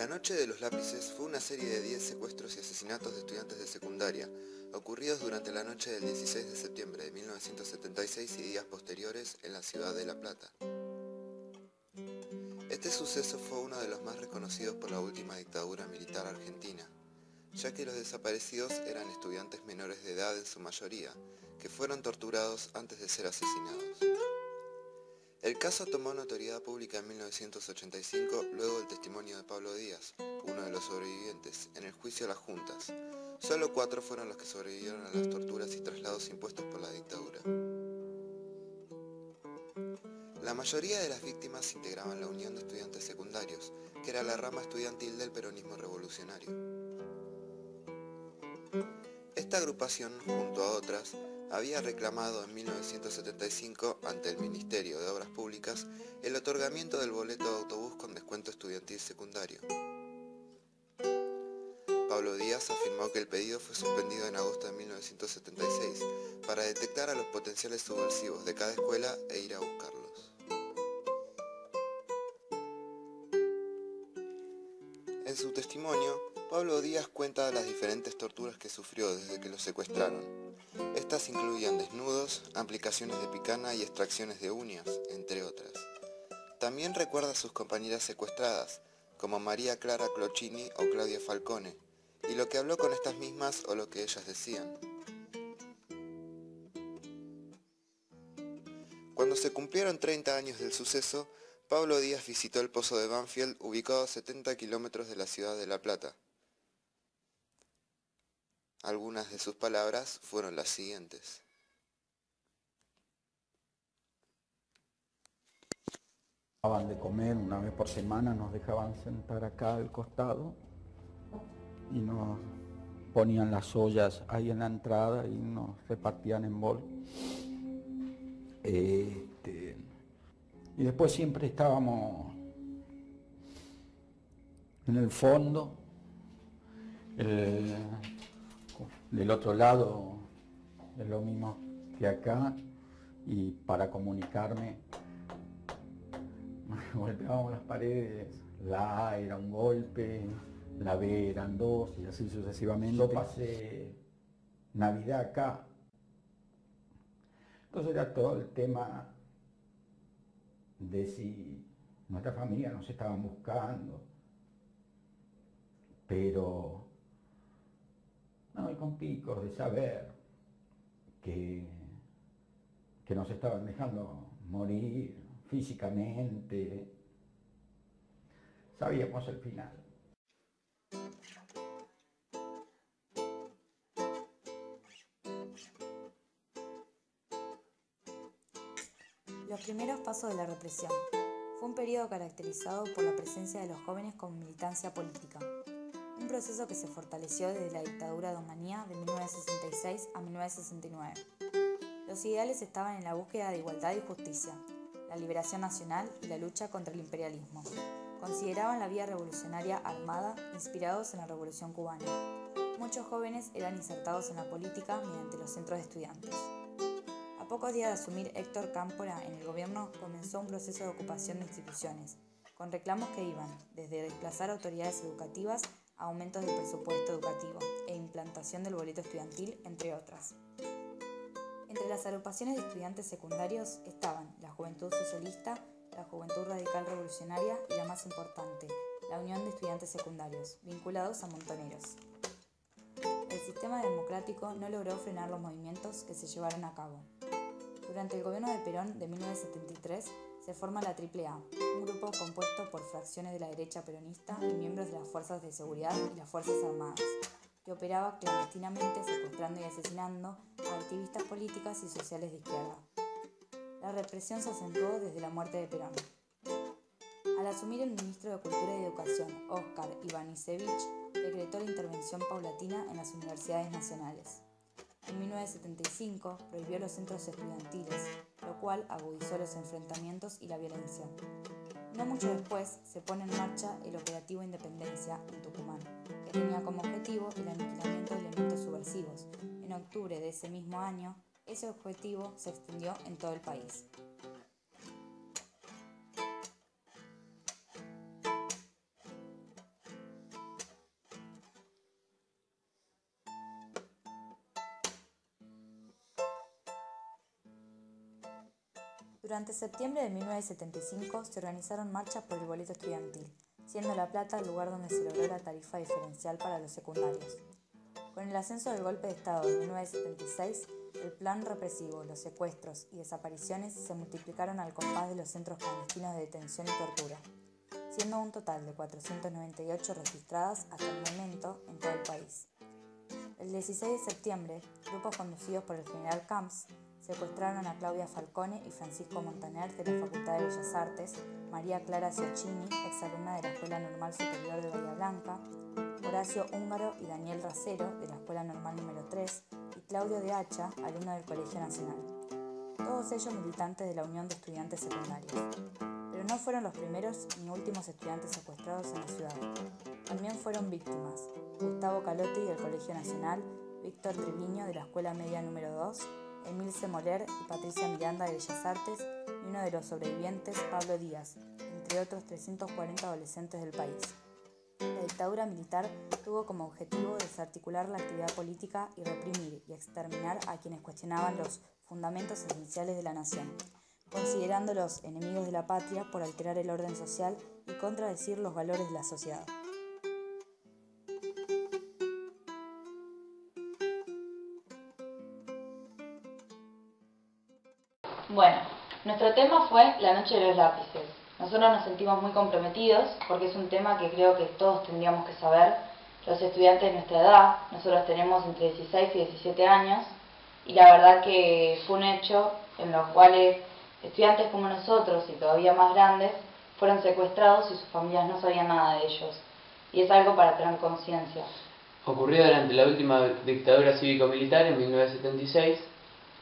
La noche de los lápices fue una serie de 10 secuestros y asesinatos de estudiantes de secundaria, ocurridos durante la noche del 16 de septiembre de 1976 y días posteriores en la ciudad de La Plata. Este suceso fue uno de los más reconocidos por la última dictadura militar argentina, ya que los desaparecidos eran estudiantes menores de edad en su mayoría, que fueron torturados antes de ser asesinados. El caso tomó notoriedad pública en 1985 luego del testimonio de Pablo Díaz, uno de los sobrevivientes, en el juicio a las juntas. Solo 4 fueron los que sobrevivieron a las torturas y traslados impuestos por la dictadura. La mayoría de las víctimas integraban la Unión de Estudiantes Secundarios, que era la rama estudiantil del peronismo revolucionario. Esta agrupación, junto a otras, había reclamado en 1975 ante el Ministerio de Obras Públicas el otorgamiento del boleto de autobús con descuento estudiantil secundario. Pablo Díaz afirmó que el pedido fue suspendido en agosto de 1976 para detectar a los potenciales subversivos de cada escuela e ir a buscarlos. En su testimonio, Pablo Díaz cuenta las diferentes torturas que sufrió desde que lo secuestraron. Estas incluían desnudos, aplicaciones de picana y extracciones de uñas, entre otras. También recuerda a sus compañeras secuestradas, como María Clara Clocchini o Claudia Falcone, y lo que habló con estas mismas o lo que ellas decían. Cuando se cumplieron 30 años del suceso, Pablo Díaz visitó el pozo de Banfield, ubicado a 70 kilómetros de la ciudad de La Plata. Algunas de sus palabras fueron las siguientes. Daban de comer una vez por semana, nos dejaban sentar acá al costado y nos ponían las ollas ahí en la entrada y nos repartían en bol. Y después siempre estábamos en el fondo, del otro lado es lo mismo que acá, y para comunicarme golpeábamos las paredes, la A era un golpe, la B eran 2 y así sucesivamente. Yo pasé Navidad acá, entonces era todo el tema de si nuestra familia nos estaban buscando, pero no, y con picos de saber que nos estaban dejando morir físicamente. Sabíamos el final. Los primeros pasos de la represión. Fue un periodo caracterizado por la presencia de los jóvenes con militancia política. Un proceso que se fortaleció desde la dictadura de Onganía de 1966 a 1969. Los ideales estaban en la búsqueda de igualdad y justicia, la liberación nacional y la lucha contra el imperialismo. Consideraban la vía revolucionaria armada, inspirados en la Revolución Cubana. Muchos jóvenes eran insertados en la política mediante los centros de estudiantes. A pocos días de asumir Héctor Cámpora en el gobierno, comenzó un proceso de ocupación de instituciones, con reclamos que iban desde desplazar autoridades educativas a aumentos del presupuesto educativo e implantación del boleto estudiantil, entre otras. Entre las agrupaciones de estudiantes secundarios estaban la Juventud Socialista, la Juventud Radical Revolucionaria y la más importante, la Unión de Estudiantes Secundarios, vinculados a Montoneros. El sistema democrático no logró frenar los movimientos que se llevaron a cabo. Durante el gobierno de Perón de 1973 se forma la AAA, un grupo compuesto por fracciones de la derecha peronista y miembros de las fuerzas de seguridad y las fuerzas armadas, que operaba clandestinamente secuestrando y asesinando a activistas políticas y sociales de izquierda. La represión se acentuó desde la muerte de Perón. Al asumir el ministro de Cultura y Educación, Óscar Ivanišević, decretó la intervención paulatina en las universidades nacionales. En 1975 prohibió los centros estudiantiles, lo cual agudizó los enfrentamientos y la violencia. No mucho después se pone en marcha el Operativo Independencia en Tucumán, que tenía como objetivo el aniquilamiento de elementos subversivos. En octubre de ese mismo año, ese objetivo se extendió en todo el país. Durante septiembre de 1975 se organizaron marchas por el boleto estudiantil, siendo La Plata el lugar donde se logró la tarifa diferencial para los secundarios. Con el ascenso del golpe de Estado de 1976, el plan represivo, los secuestros y desapariciones se multiplicaron al compás de los centros clandestinos de detención y tortura, siendo un total de 498 registradas hasta el momento en todo el país. El 16 de septiembre, grupos conducidos por el general Camps secuestraron a Claudia Falcone y Francisco Montaner de la Facultad de Bellas Artes, María Clara Ciocchini, exalumna de la Escuela Normal Superior de Bahía Blanca, Horacio Húngaro y Daniel Racero de la Escuela Normal número 3 y Claudio de Hacha, alumno del Colegio Nacional. Todos ellos militantes de la Unión de Estudiantes Secundarios. Pero no fueron los primeros ni últimos estudiantes secuestrados en la ciudad. También fueron víctimas: Gustavo Calotti del Colegio Nacional, Víctor Triviño de la Escuela Media número 2, Emilce Moller y Patricia Miranda de Bellas Artes y uno de los sobrevivientes, Pablo Díaz, entre otros 340 adolescentes del país. La dictadura militar tuvo como objetivo desarticular la actividad política y reprimir y exterminar a quienes cuestionaban los fundamentos esenciales de la nación, considerándolos enemigos de la patria por alterar el orden social y contradecir los valores de la sociedad. Bueno, nuestro tema fue la noche de los lápices. Nosotros nos sentimos muy comprometidos porque es un tema que creo que todos tendríamos que saber, los estudiantes de nuestra edad. Nosotros tenemos entre 16 y 17 años y la verdad que fue un hecho en los cuales estudiantes como nosotros y todavía más grandes fueron secuestrados y sus familias no sabían nada de ellos. Y es algo para tener conciencia. Ocurrió durante la última dictadura cívico-militar en 1976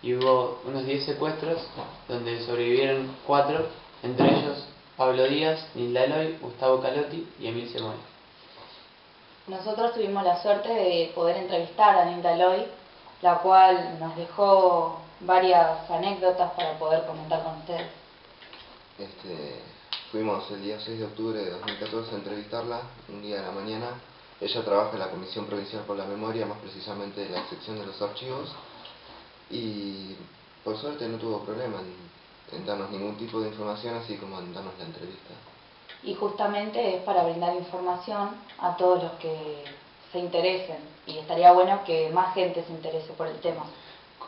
y hubo unos 10 secuestros donde sobrevivieron 4, entre ellos Pablo Díaz, Nilda Eloy, Gustavo Calotti y Emilce Moller. Nosotros tuvimos la suerte de poder entrevistar a Nilda Eloy, la cual nos dejó varias anécdotas para poder comentar con ustedes. Fuimos el día 6 de octubre de 2014 a entrevistarla, un día de la mañana. Ella trabaja en la Comisión Provincial por la Memoria, más precisamente en la sección de los archivos, y por suerte no tuvo problema en darnos ningún tipo de información, así como en darnos la entrevista. Y justamente es para brindar información a todos los que se interesen, y estaría bueno que más gente se interese por el tema.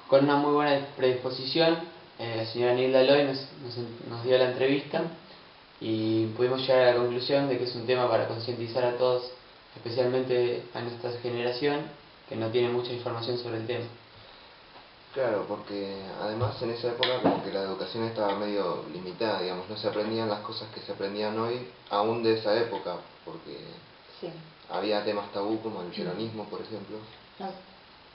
Con una muy buena predisposición, la señora Nilda Eloy nos dio la entrevista y pudimos llegar a la conclusión de que es un tema para concientizar a todos, especialmente a nuestra generación, que no tiene mucha información sobre el tema. Claro, porque además en esa época como que la educación estaba medio limitada, digamos, no se aprendían las cosas que se aprendían hoy, aún de esa época, porque sí, había temas tabú como el peronismo, por ejemplo.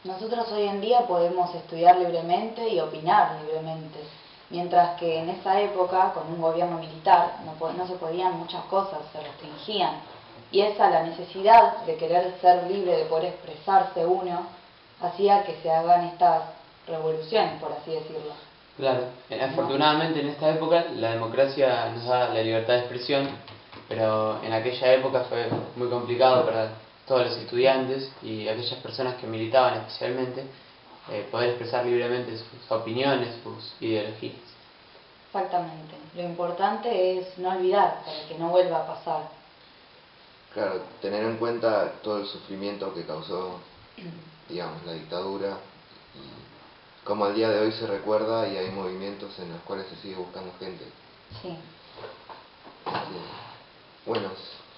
Nosotros hoy en día podemos estudiar libremente y opinar libremente, mientras que en esa época, con un gobierno militar, no se podían muchas cosas, se restringían. Y esa, la necesidad de querer ser libre, de poder expresarse uno, hacía que se hagan estas revoluciones, por así decirlo. Claro, afortunadamente en esta época la democracia nos da la libertad de expresión, pero en aquella época fue muy complicado para todos los estudiantes y aquellas personas que militaban especialmente poder expresar libremente sus opiniones, sus ideologías. Exactamente, lo importante es no olvidar para que no vuelva a pasar. Claro, tener en cuenta todo el sufrimiento que causó, digamos, la dictadura, y como al día de hoy se recuerda y hay movimientos en los cuales se sigue buscando gente. Sí. Bueno,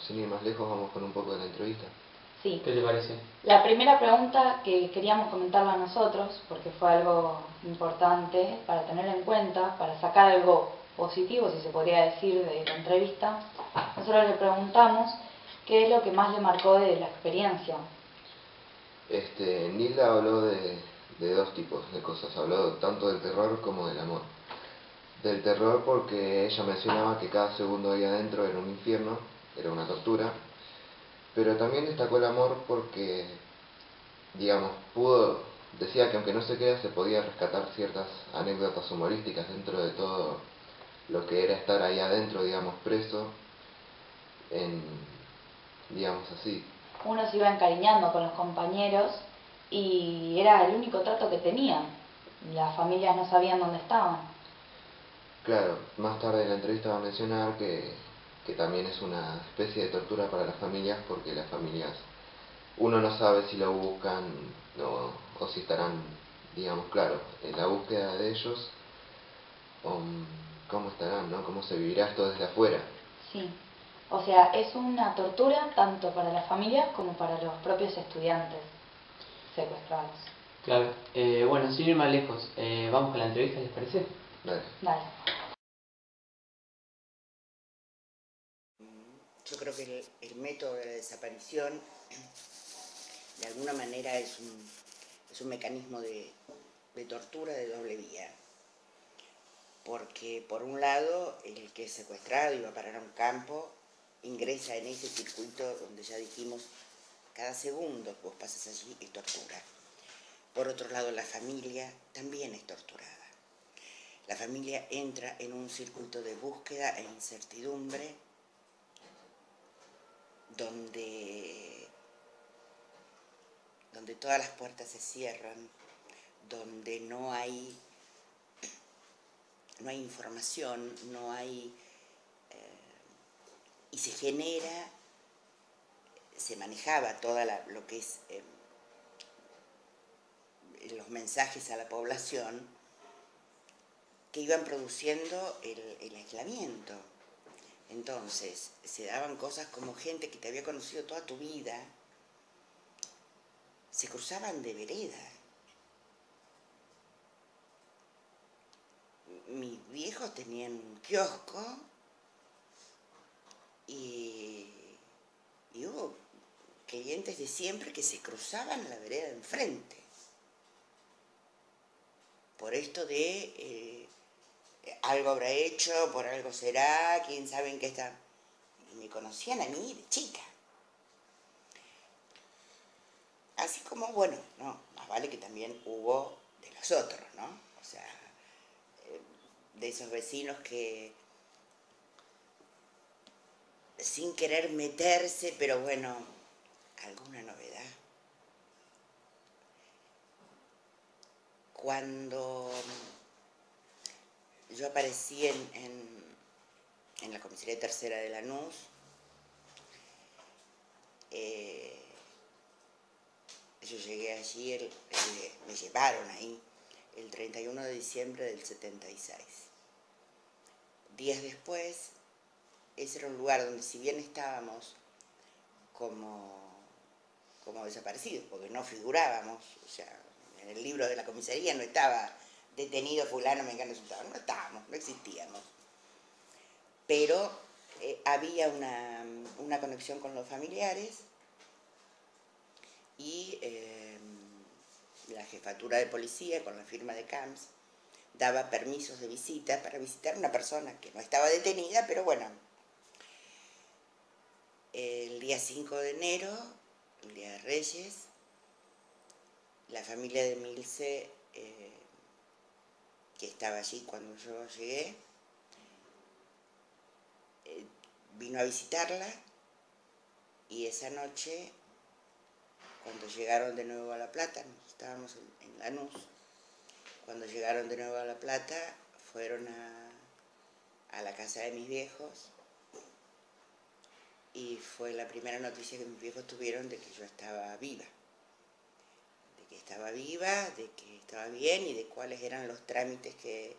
sin ir más lejos, vamos con un poco de la entrevista. Sí. ¿Qué te parece? La primera pregunta que queríamos comentarla a nosotros, porque fue algo importante para tener en cuenta, para sacar algo positivo, si se podría decir, de la entrevista, nosotros le preguntamos qué es lo que más le marcó de la experiencia. Nilda habló de dos tipos de cosas, habló tanto del terror como del amor. Del terror porque ella mencionaba que cada segundo ahí adentro era un infierno, era una tortura, pero también destacó el amor porque, digamos, decía que aunque no se crea, se podía rescatar ciertas anécdotas humorísticas dentro de todo lo que era estar ahí adentro, digamos, preso, digamos así. Uno se iba encariñando con los compañeros y era el único trato que tenían. Las familias no sabían dónde estaban. Claro, más tarde en la entrevista va a mencionar que también es una especie de tortura para las familias porque las familias, uno no sabe si lo buscan o si estarán, digamos, claro, en la búsqueda de ellos o cómo estarán, ¿no? Cómo se vivirá esto desde afuera. Sí, o sea, es una tortura tanto para las familias como para los propios estudiantes secuestrados. Claro. Bueno, sin ir más lejos, vamos con la entrevista, ¿les parece? Dale. Dale. Yo creo que el método de la desaparición de alguna manera es un mecanismo de tortura de doble vía. Porque por un lado el que es secuestrado y va a parar a un campo ingresa en ese circuito donde ya dijimos cada segundo que vos pasas allí es tortura. Por otro lado la familia también es torturada. La familia entra en un circuito de búsqueda e incertidumbre donde todas las puertas se cierran, donde no hay información, no hay... y se manejaba toda lo que es los mensajes a la población que iban produciendo el aislamiento. Entonces, se daban cosas como gente que te había conocido toda tu vida, se cruzaban de vereda. Mis viejos tenían un kiosco y hubo clientes de siempre que se cruzaban la vereda de enfrente. Por esto de algo habrá hecho, por algo será, quién sabe en qué está. Y me conocían a mí de chica. Así como, bueno, no, más vale que también hubo de los otros, ¿no? O sea, de esos vecinos que sin querer meterse, pero bueno, alguna novedad. Cuando yo aparecí en la comisaría tercera de Lanús, yo llegué allí, me llevaron ahí el 31 de diciembre del 76. Días después, ese era un lugar donde si bien estábamos como desaparecidos, porque no figurábamos, o sea, en el libro de la comisaría no estaba detenido fulano, mengano, no estábamos, no existíamos. Pero había una conexión con los familiares y la jefatura de policía, con la firma de Camps, daba permisos de visita para visitar a una persona que no estaba detenida, pero bueno. El día 5 de enero, el día de Reyes, la familia de Milce, que estaba allí cuando yo llegué, vino a visitarla y esa noche, cuando llegaron de nuevo a La Plata, estábamos en Lanús, cuando llegaron de nuevo a La Plata, fueron a la casa de mis viejos y fue la primera noticia que mis viejos tuvieron de que yo estaba viva. De que estaba bien y de cuáles eran los trámites que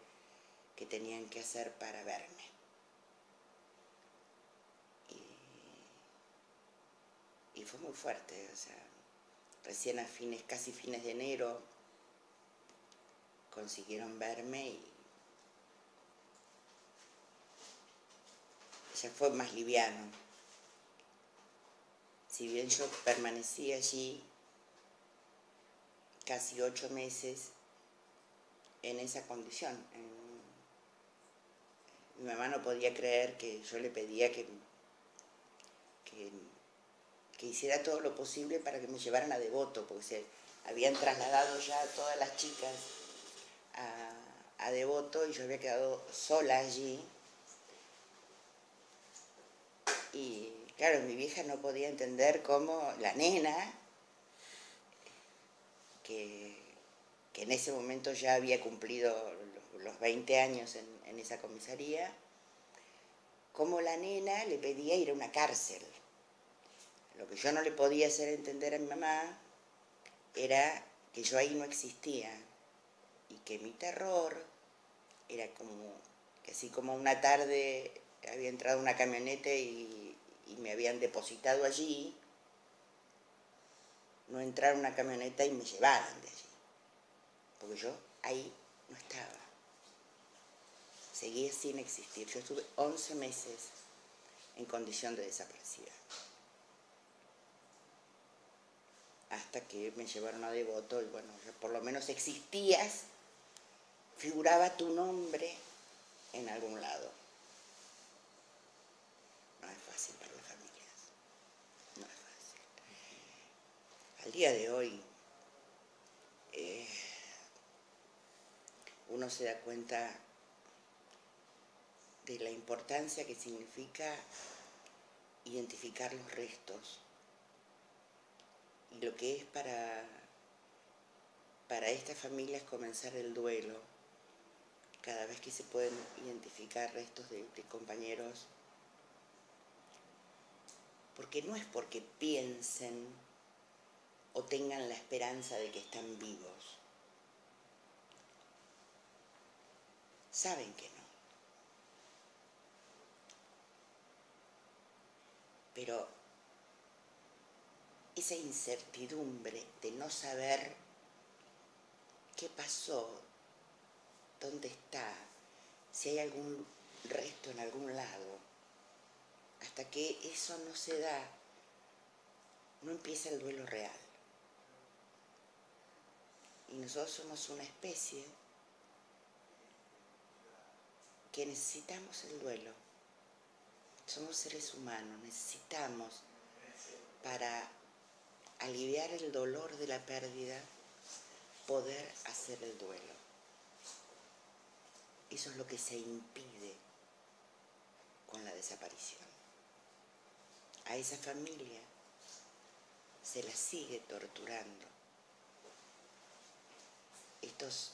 tenían que hacer para verme. fue muy fuerte, o sea, recién a casi fines de enero, consiguieron verme y ya fue más liviano. Si bien yo permanecí allí casi 8 meses en esa condición. Mi mamá no podía creer que yo le pedía que hiciera todo lo posible para que me llevaran a Devoto, porque se habían trasladado ya todas las chicas a Devoto y yo había quedado sola allí. Y claro, mi vieja no podía entender cómo la nena, que en ese momento ya había cumplido los 20 años en esa comisaría, cómo la nena le pedía ir a una cárcel. Lo que yo no le podía hacer entender a mi mamá era que yo ahí no existía y que mi terror era como que así como una tarde había entrado una camioneta y me habían depositado allí, no entrar una camioneta y me llevaran de allí, porque yo ahí no estaba, seguía sin existir. Yo estuve 11 meses en condición de desaparecida, hasta que me llevaron a Devoto y bueno, yo por lo menos existías, figuraba tu nombre en algún lado. No es fácil para las familias, no es fácil. Al día de hoy, uno se da cuenta de la importancia que significa identificar los restos y lo que es para estas familias comenzar el duelo cada vez que se pueden identificar restos de compañeros, porque no es porque piensen o tengan la esperanza de que están vivos, saben que no, pero esa incertidumbre de no saber qué pasó, dónde está, si hay algún resto en algún lado, hasta que eso no se da, no empieza el duelo real. Y nosotros somos una especie que necesitamos el duelo. Somos seres humanos, necesitamos para aliviar el dolor de la pérdida, poder hacer el duelo. Eso es lo que se impide con la desaparición. A esa familia se la sigue torturando. Estos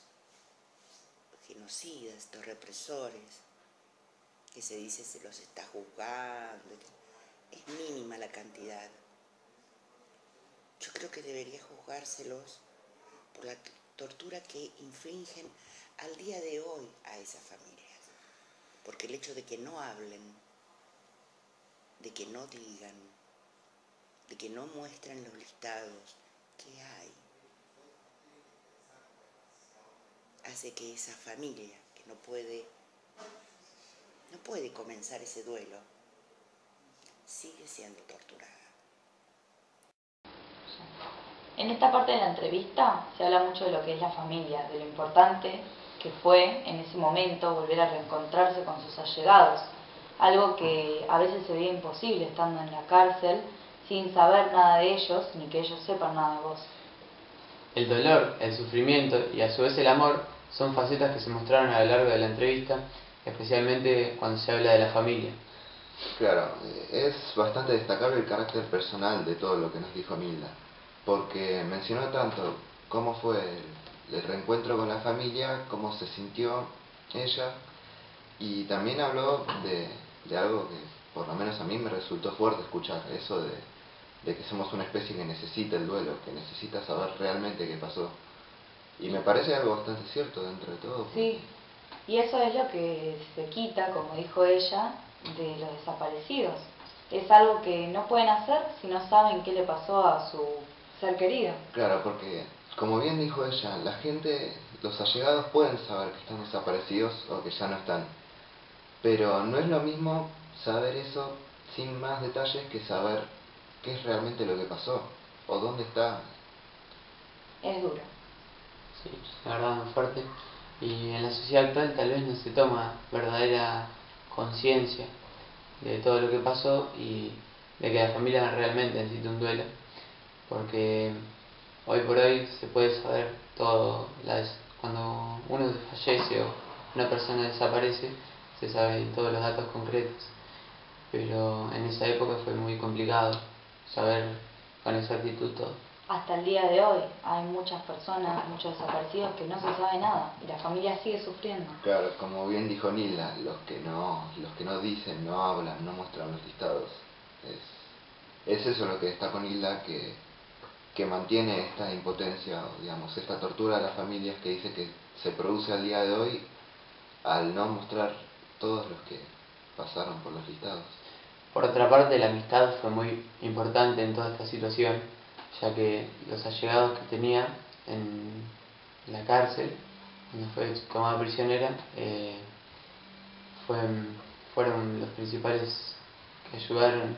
genocidas, estos represores, que se dice se los está juzgando, es mínima la cantidad. Yo creo que debería juzgárselos por la tortura que infligen al día de hoy a esas familias. Porque el hecho de que no hablen, de que no digan, de que no muestren los listados que hay, hace que esa familia que no puede comenzar ese duelo, sigue siendo torturada. En esta parte de la entrevista se habla mucho de lo que es la familia, de lo importante que fue en ese momento volver a reencontrarse con sus allegados, algo que a veces se ve imposible estando en la cárcel sin saber nada de ellos ni que ellos sepan nada de vos. El dolor, el sufrimiento y a su vez el amor son facetas que se mostraron a lo largo de la entrevista, especialmente cuando se habla de la familia. Claro, es bastante destacable el carácter personal de todo lo que nos dijo Milda, porque mencionó tanto cómo fue el reencuentro con la familia, cómo se sintió ella, y también habló de algo que por lo menos a mí me resultó fuerte escuchar, eso de que somos una especie que necesita el duelo, que necesita saber realmente qué pasó. Y me parece algo bastante cierto dentro de todo. Sí, y eso es lo que se quita, como dijo ella, de los desaparecidos. es algo que no pueden hacer si no saben qué le pasó a su ser querido. Claro, porque como bien dijo ella, la gente, los allegados pueden saber que están desaparecidos o que ya no están, pero no es lo mismo saber eso sin más detalles que saber qué es realmente lo que pasó o dónde está. Es duro. Sí, la verdad muy fuerte. Y en la sociedad actual tal vez no se toma verdadera conciencia de todo lo que pasó y de que la familia realmente necesita un duelo, porque hoy por hoy se puede saber todo, cuando uno fallece o una persona desaparece, se saben todos los datos concretos, pero en esa época fue muy complicado saber con exactitud todo. Hasta el día de hoy hay muchas personas, muchos desaparecidos que no se sabe nada y la familia sigue sufriendo. Claro, como bien dijo Nilda, los que no dicen, no hablan, no muestran los listados. Es eso lo que destacó Nilda, que mantiene esta impotencia, digamos, esta tortura a las familias que dice que se produce al día de hoy al no mostrar todos los que pasaron por los listados. Por otra parte, la amistad fue muy importante en toda esta situación, ya que los allegados que tenía en la cárcel, donde fue tomada prisionera, fueron los principales que ayudaron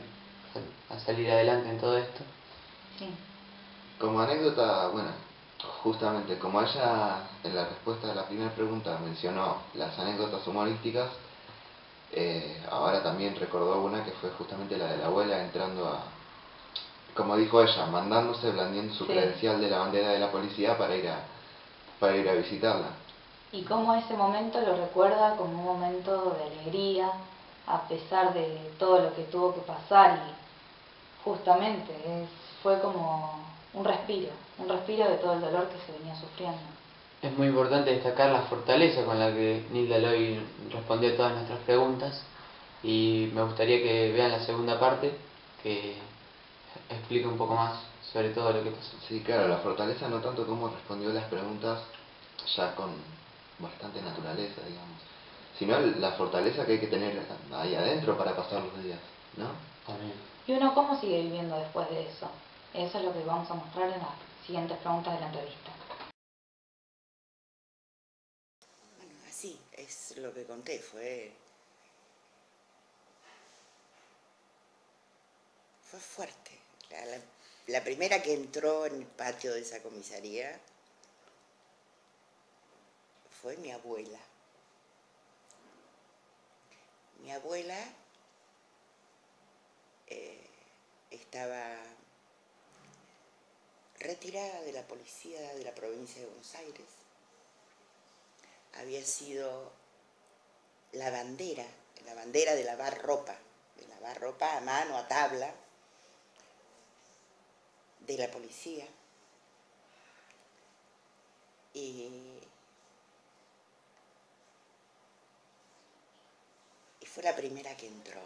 a salir adelante en todo esto. Sí. Como anécdota, bueno, justamente como ella en la respuesta a la primera pregunta mencionó las anécdotas humorísticas, ahora también recordó una que fue justamente la de la abuela entrando como dijo ella, mandándose, blandiendo su credencial de la bandera de la policía para ir a visitarla. Y cómo ese momento lo recuerda como un momento de alegría, a pesar de todo lo que tuvo que pasar, y justamente fue como un respiro de todo el dolor que se venía sufriendo. Es muy importante destacar la fortaleza con la que Nilda Loy respondió a todas nuestras preguntas, y me gustaría que vean la segunda parte, que explica un poco más sobre todo lo que pasó. Sí, claro, la fortaleza no tanto como respondió las preguntas ya con bastante naturaleza, digamos, sino la fortaleza que hay que tener ahí adentro para pasar los días, ¿no? También. ¿Y uno cómo sigue viviendo después de eso? Eso es lo que vamos a mostrar en las siguientes preguntas de la entrevista. Bueno, así es lo que conté, fue fuerte. La primera que entró en el patio de esa comisaría fue mi abuela. Mi abuela estaba retirada de la policía de la provincia de Buenos Aires. Había sido la bandera de lavar ropa a mano, a tabla, de la policía. Y fue la primera que entró.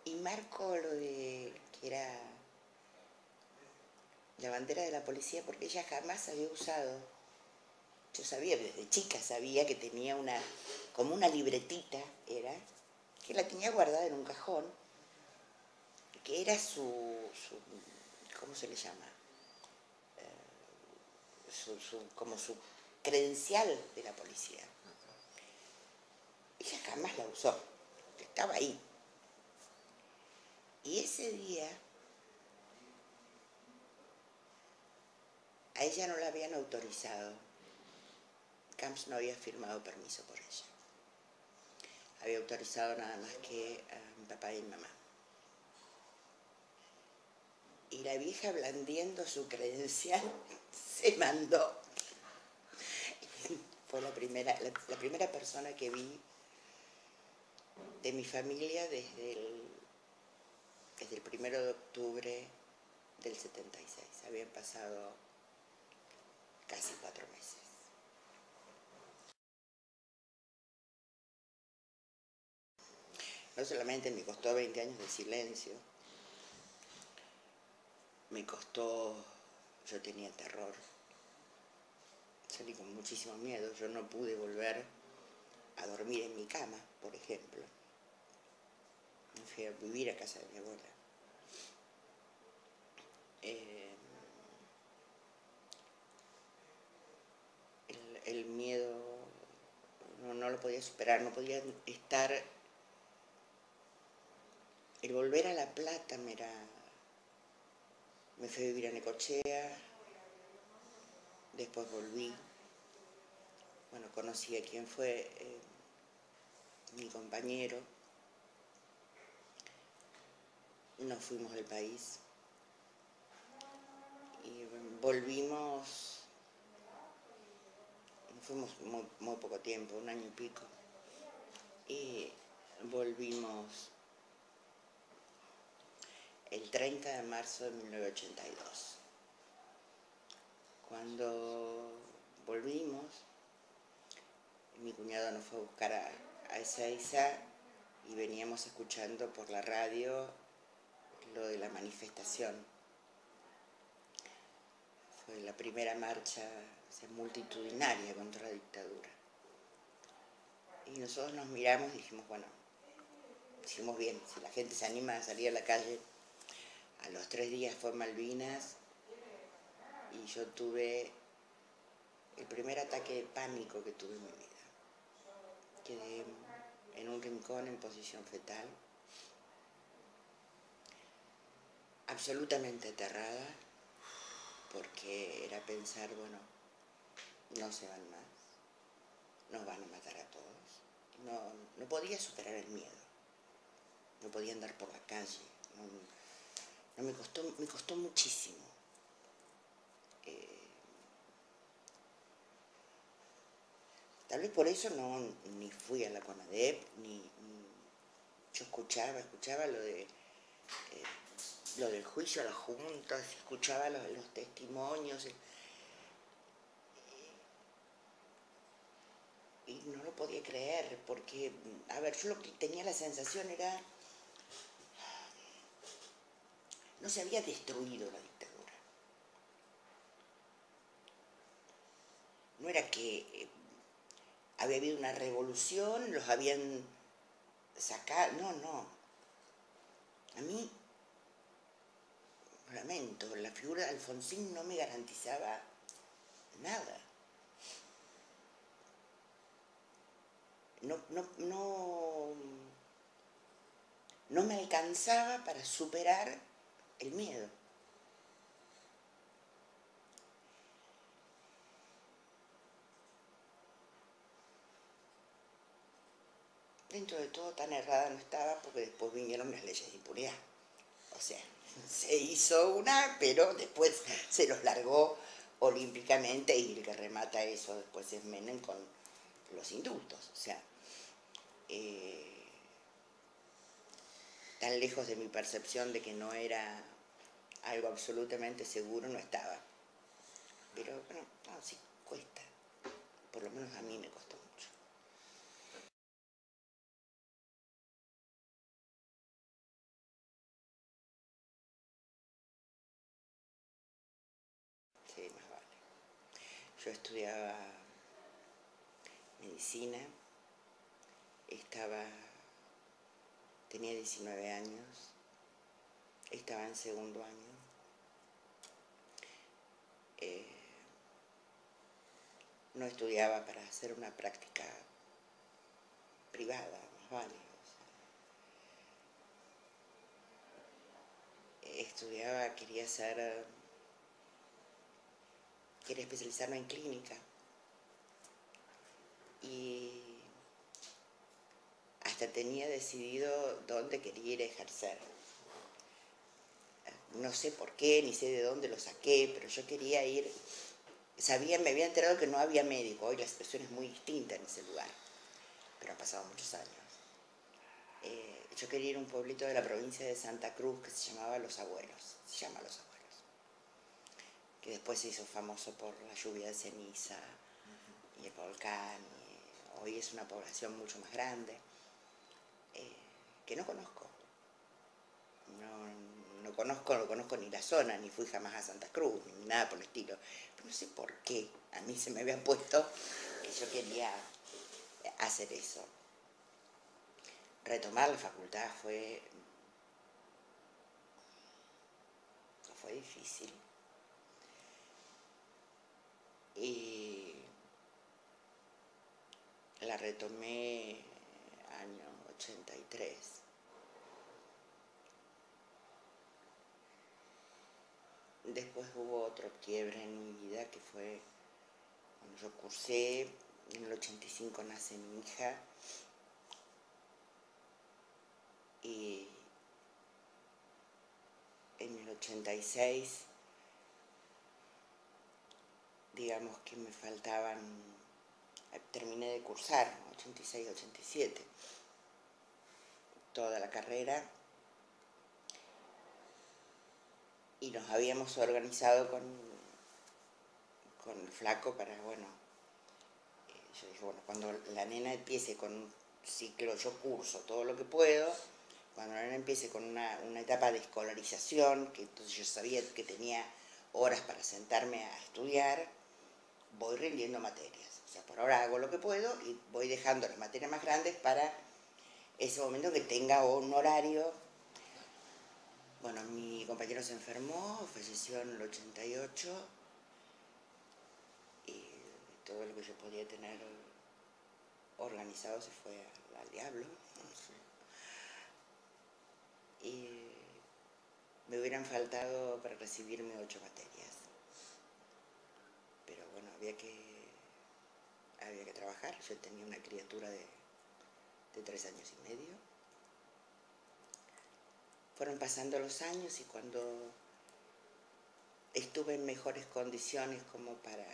Y marco lo de que era la bandera de la policía porque ella jamás había usado. Yo sabía, desde chica sabía que tenía como una libretita, que la tenía guardada en un cajón, que era ¿cómo se le llama? Como su credencial de la policía. Ella jamás la usó, estaba ahí. Y ese día a ella no la habían autorizado. Camps no había firmado permiso por ella. Había autorizado nada más que a mi papá y mi mamá. Y la vieja, blandiendo su credencial, se mandó. Fue la primera persona que vi de mi familia desde el 1 de octubre del 76. Habían pasado casi 4 meses. No solamente me costó 20 años de silencio, me costó, yo tenía terror, salí con muchísimo miedo, yo no pude volver a dormir en mi cama, por ejemplo. Me fui a vivir a casa de mi abuela. El miedo no lo podía superar, no podía estar. El volver a La Plata me fui a vivir a Necochea, después volví. Bueno, conocí a quien fue mi compañero. Nos fuimos del país y volvimos. Fuimos muy poco tiempo, 1 año y pico. Y volvimos el 30 de marzo de 1982. Cuando volvimos, mi cuñado nos fue a buscar a Ezeiza y veníamos escuchando por la radio lo de la manifestación. Fue la primera marcha multitudinaria contra la dictadura. Y nosotros nos miramos y dijimos, bueno, hicimos bien, si la gente se anima a salir a la calle. A los 3 días fue Malvinas y yo tuve el primer ataque de pánico que tuve en mi vida. Quedé en un rincón en posición fetal, absolutamente aterrada, porque era pensar, bueno, no se van más, nos van a matar a todos. No podía superar el miedo, no podía andar por la calle, me costó muchísimo. Tal vez por eso ni fui a la CONADEP, yo escuchaba lo del juicio a las juntas, escuchaba los testimonios. Y no lo podía creer, porque, a ver, yo lo que tenía la sensación era, no se había destruido la dictadura. No era que había habido una revolución, los habían sacado, no. A mí, lamento, la figura de Alfonsín no me garantizaba nada. No me alcanzaba para superar el miedo. Dentro de todo tan errada no estaba, porque después vinieron las leyes de impunidad. O sea, se hizo una, pero después se los largó olímpicamente, y el que remata eso después es Menem con los indultos. O sea, tan lejos de mi percepción de que no era algo absolutamente seguro no estaba. Pero bueno, no, sí cuesta. Por lo menos a mí me costó mucho. Sí, más vale. Yo estudiaba medicina, tenía 19 años, estaba en 2.º año. No estudiaba para hacer una práctica privada, más vale. Estudiaba, quería especializarme en clínica. Y hasta tenía decidido dónde quería ir a ejercer. No sé por qué, ni sé de dónde lo saqué, pero yo quería ir. Me había enterado que no había médico. Hoy la situación es muy distinta en ese lugar, pero han pasado muchos años. Yo quería ir a un pueblito de la provincia de Santa Cruz que se llamaba Los Abuelos, que después se hizo famoso por la lluvia de ceniza y el volcán. Hoy es una población mucho más grande, que no conozco. No conozco ni la zona, ni fui jamás a Santa Cruz, ni nada por el estilo. Pero no sé por qué a mí se me había puesto que yo quería hacer eso. retomar la facultad fue difícil. Y la retomé año 83. Después hubo otro quiebre en mi vida que fue cuando yo cursé, en el 85 nace mi hija y en el 86, digamos que me faltaban, terminé de cursar, 86, 87, toda la carrera. Y nos habíamos organizado con el flaco para, bueno, yo dije, bueno, cuando la nena empiece con un ciclo, yo curso todo lo que puedo, cuando la nena empiece con una etapa de escolarización, que entonces yo sabía que tenía horas para sentarme a estudiar, voy rindiendo materias. O sea, por ahora hago lo que puedo y voy dejando las materias más grandes para ese momento que tenga un horario. Bueno, mi compañero se enfermó, falleció en el 88 y todo lo que yo podía tener organizado se fue al diablo. Y me hubieran faltado para recibirme 8 materias. Pero bueno, había que trabajar. Yo tenía una criatura de 3 años y medio. Fueron pasando los años y cuando estuve en mejores condiciones como para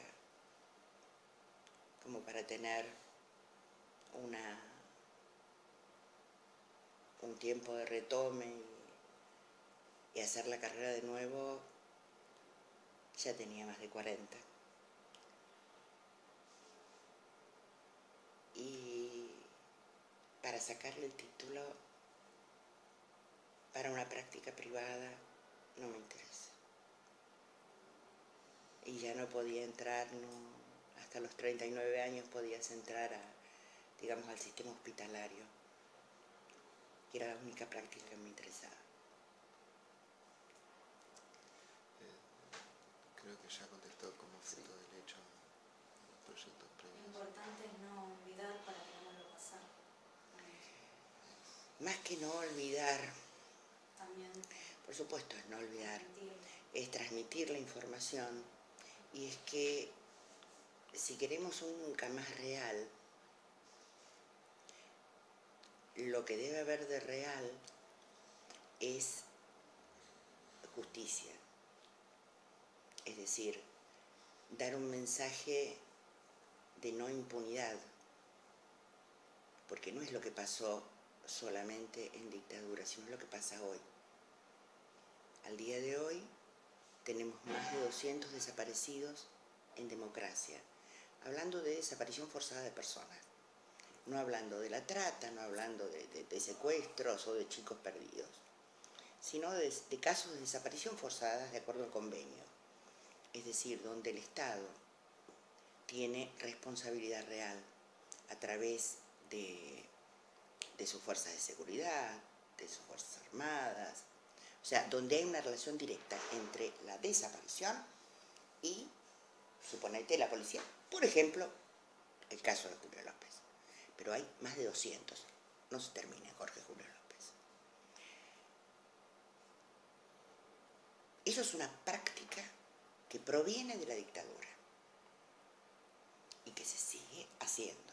tener un tiempo de retome y hacer la carrera de nuevo, ya tenía más de 40. Y para sacarle el título para una práctica privada no me interesa. Y ya no podía entrar, hasta los 39 años podías entrar digamos, al sistema hospitalario, que era la única práctica que me interesaba. Creo que ya contestó como fruto del hecho los proyectos previos. Lo importante es no olvidar para que no lo pase. Más que no olvidar, También, por supuesto es no olvidar, es transmitir la información, y es que si queremos un nunca más real, lo que debe haber de real es justicia. Es decir, dar un mensaje de no impunidad, porque no es lo que pasó solamente en dictadura, sino lo que pasa hoy. Al día de hoy tenemos más de 200 desaparecidos en democracia, hablando de desaparición forzada de personas, no hablando de la trata, no hablando de secuestros o de chicos perdidos, sino de casos de desaparición forzada de acuerdo al convenio, es decir, donde el Estado tiene responsabilidad real a través de sus fuerzas de seguridad, de sus fuerzas armadas, o sea, donde hay una relación directa entre la desaparición y, suponete, la policía. Por ejemplo, el caso de Julio López. Pero hay más de 200. No se termina Jorge Julio López. Eso es una práctica que proviene de la dictadura y que se sigue haciendo.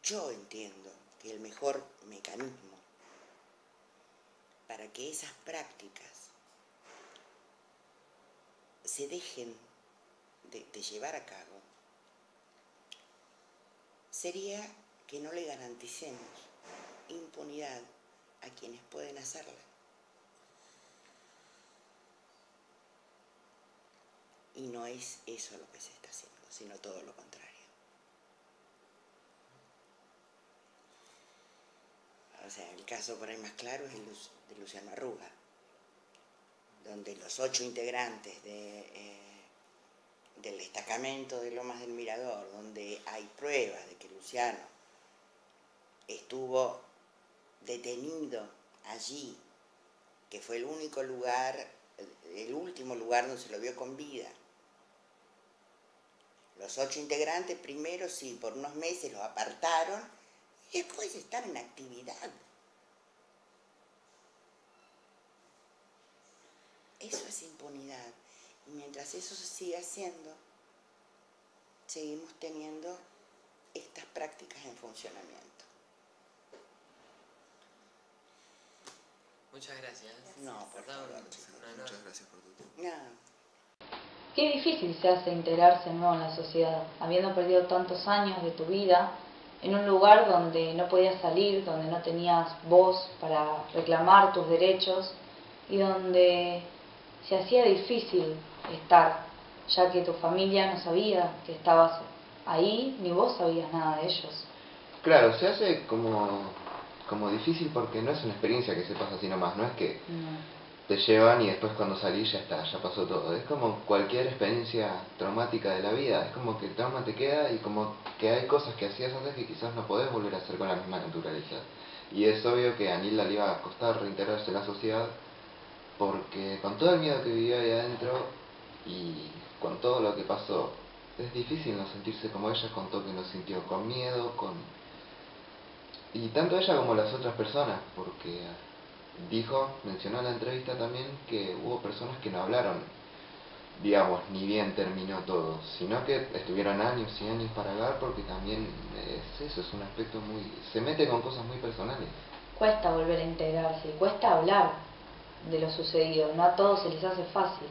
Yo entiendo que el mejor mecanismo para que esas prácticas se dejen de llevar a cabo sería que no le garanticemos impunidad a quienes pueden hacerla. Y no es eso lo que se está haciendo, sino todo lo contrario. O sea, el caso por ahí más claro es el de Luciano Arruga, donde los 8 integrantes del destacamento de Lomas del Mirador, donde hay pruebas de que Luciano estuvo detenido allí, que fue el único lugar, el último lugar donde se lo vio con vida. Los 8 integrantes primero sí, por unos meses los apartaron y después están en actividad. Eso es impunidad. Y mientras eso se sigue haciendo, seguimos teniendo estas prácticas en funcionamiento. Muchas gracias. No, por favor. Muchas gracias por tu tiempo. No. Qué difícil se hace integrarse de nuevo en la sociedad, habiendo perdido tantos años de tu vida en un lugar donde no podías salir, donde no tenías voz para reclamar tus derechos y donde se hacía difícil estar, ya que tu familia no sabía que estabas ahí, ni vos sabías nada de ellos. Claro, se hace como difícil porque no es una experiencia que se pasa así nomás, no es que te llevan y después cuando salís ya está, ya pasó todo. Es como cualquier experiencia traumática de la vida, es como que el trauma te queda y como que hay cosas que hacías antes que quizás no podés volver a hacer con la misma naturalidad. Y es obvio que a Nilda le iba a costar reintegrarse en la sociedad porque con todo el miedo que vivió ahí adentro y con todo lo que pasó, es difícil no sentirse como ella contó que lo sintió, con miedo, y tanto ella como las otras personas, porque mencionó en la entrevista también que hubo personas que no hablaron, digamos, ni bien terminó todo, sino que estuvieron años y años para hablar porque también es un aspecto se mete con cosas muy personales. Cuesta volver a integrarse, cuesta hablar de lo sucedido, no a todos se les hace fácil.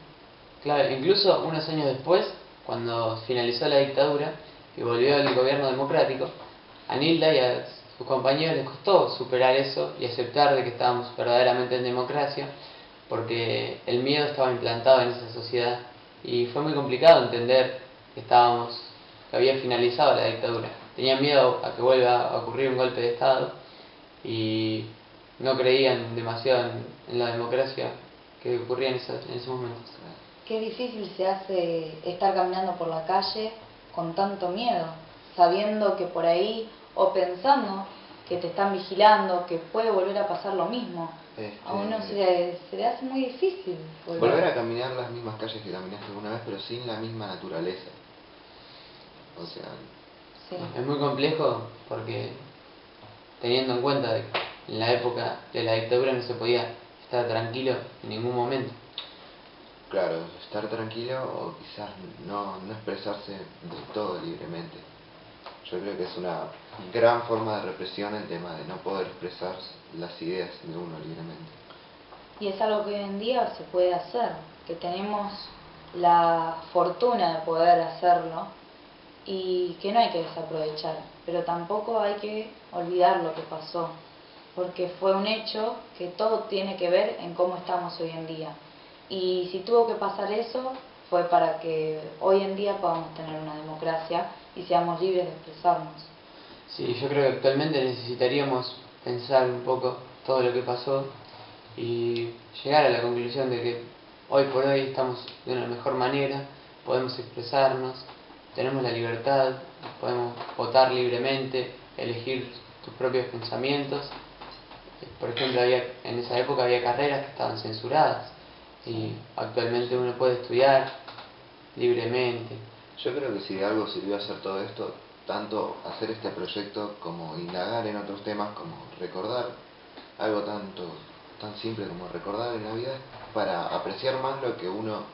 Claro, incluso unos años después, cuando finalizó la dictadura y volvió el gobierno democrático, a Nilda y a sus compañeros les costó superar eso y aceptar de que estábamos verdaderamente en democracia, porque el miedo estaba implantado en esa sociedad y fue muy complicado entender que había finalizado la dictadura. Tenían miedo a que vuelva a ocurrir un golpe de Estado y no creían demasiado en la democracia que ocurría en esos momentos. Qué difícil se hace estar caminando por la calle con tanto miedo, sabiendo que por ahí, o pensando que te están vigilando, que puede volver a pasar lo mismo. A uno se le hace muy difícil volver a caminar las mismas calles que caminaste alguna vez, pero sin la misma naturaleza. O sea... Sí. Es muy complejo porque, teniendo en cuenta de que en la época de la dictadura no se podía estar tranquilo en ningún momento. Claro, estar tranquilo o quizás no expresarse del todo libremente. Yo creo que es una gran forma de represión el tema de no poder expresar las ideas de uno libremente. Y es algo que hoy en día se puede hacer, que tenemos la fortuna de poder hacerlo y que no hay que desaprovechar, pero tampoco hay que olvidar lo que pasó, porque fue un hecho que todo tiene que ver en cómo estamos hoy en día. Y si tuvo que pasar eso, fue para que hoy en día podamos tener una democracia y seamos libres de expresarnos. Sí, yo creo que actualmente necesitaríamos pensar un poco todo lo que pasó y llegar a la conclusión de que hoy por hoy estamos de una mejor manera, podemos expresarnos, tenemos la libertad, podemos votar libremente, elegir tus propios pensamientos. Por ejemplo, en esa época había carreras que estaban censuradas y actualmente uno puede estudiar libremente. Yo creo que si de algo sirvió hacer todo esto, tanto hacer este proyecto como indagar en otros temas, como recordar algo tan simple como recordar en la vida, para apreciar más lo que uno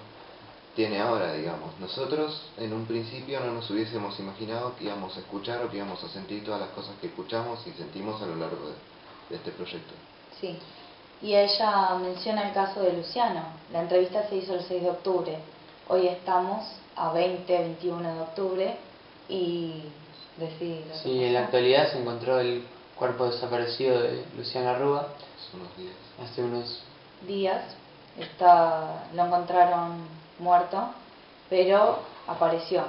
tiene ahora, digamos. Nosotros en un principio no nos hubiésemos imaginado que íbamos a escuchar o que íbamos a sentir todas las cosas que escuchamos y sentimos a lo largo de este proyecto. Sí, y ella menciona el caso de Luciano. La entrevista se hizo el 6 de octubre. Hoy estamos a 21 de octubre y decir... Sí, en la actualidad se encontró el cuerpo desaparecido de Luciano Arruga. Hace unos días. Lo encontraron muerto, pero apareció.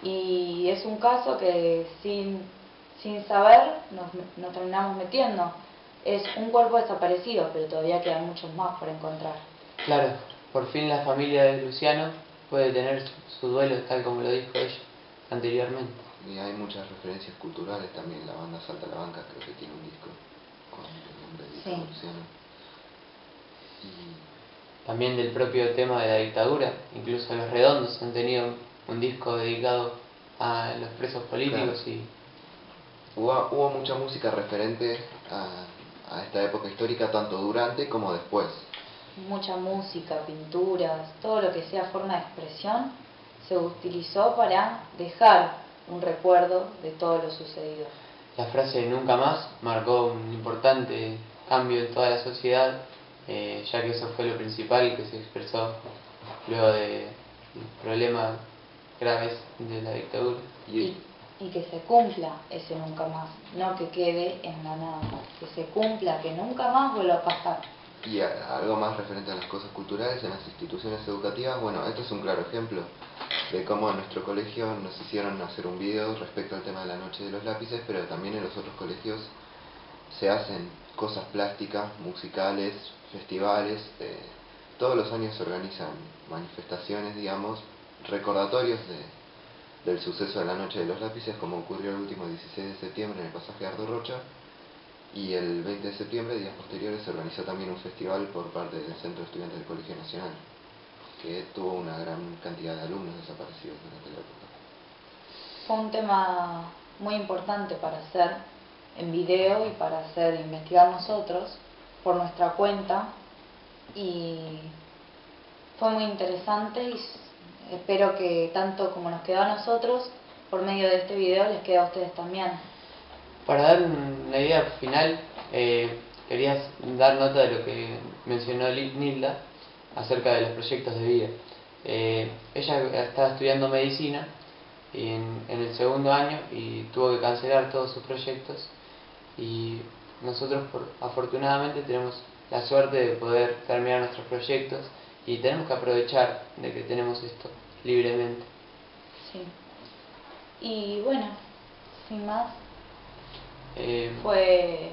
Y es un caso que sin saber nos terminamos metiendo. Es un cuerpo desaparecido, pero todavía quedan muchos más por encontrar. Claro, por fin la familia de Luciano puede tener su duelo tal como lo dijo ella anteriormente. Y hay muchas referencias culturales también. La banda Salta la Banca creo que tiene un disco con el nombre de Sí. Luciano. Y También del propio tema de la dictadura, incluso Los Redondos han tenido un disco dedicado a los presos políticos. Claro. Y hubo mucha música referente a esta época histórica, tanto durante como después. Mucha música, pinturas, todo lo que sea forma de expresión se utilizó para dejar un recuerdo de todo lo sucedido. la frase "nunca más" marcó un importante cambio en toda la sociedad, ya que eso fue lo principal que se expresó luego de problemas graves de la dictadura. Y que se cumpla ese nunca más, no que quede en la nada, que se cumpla, que nunca más vuelva a pasar. Y algo más referente a las cosas culturales en las instituciones educativas, bueno, esto es un claro ejemplo de cómo en nuestro colegio nos hicieron hacer un video respecto al tema de la Noche de los Lápices, pero también en los otros colegios se hacen cosas plásticas, musicales, festivales, todos los años se organizan manifestaciones, digamos, recordatorios del suceso de la Noche de los Lápices, como ocurrió el último 16 de septiembre en el pasaje Ardo Rocha. Y el 20 de septiembre, días posteriores, se organizó también un festival por parte del Centro de Estudiantes del Colegio Nacional, que tuvo una gran cantidad de alumnos desaparecidos durante la época. Fue un tema muy importante para hacer en video y para hacer investigar nosotros por nuestra cuenta, y fue muy interesante, y espero que tanto como nos quedó a nosotros, por medio de este video les quede a ustedes también. Para dar una idea final, quería dar nota de lo que mencionó Nilda acerca de los proyectos de vida. Ella estaba estudiando medicina en el segundo año y tuvo que cancelar todos sus proyectos, y nosotros afortunadamente tenemos la suerte de poder terminar nuestros proyectos y tenemos que aprovechar de que tenemos esto libremente. Sí. Y bueno, sin más, Fue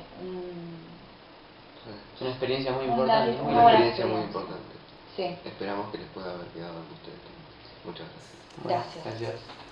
fue una experiencia muy Una importante. buena Una experiencia muy experiencia. importante. Sí, Esperamos que les pueda haber quedado a ustedes también. Muchas gracias. Bueno, gracias. gracias.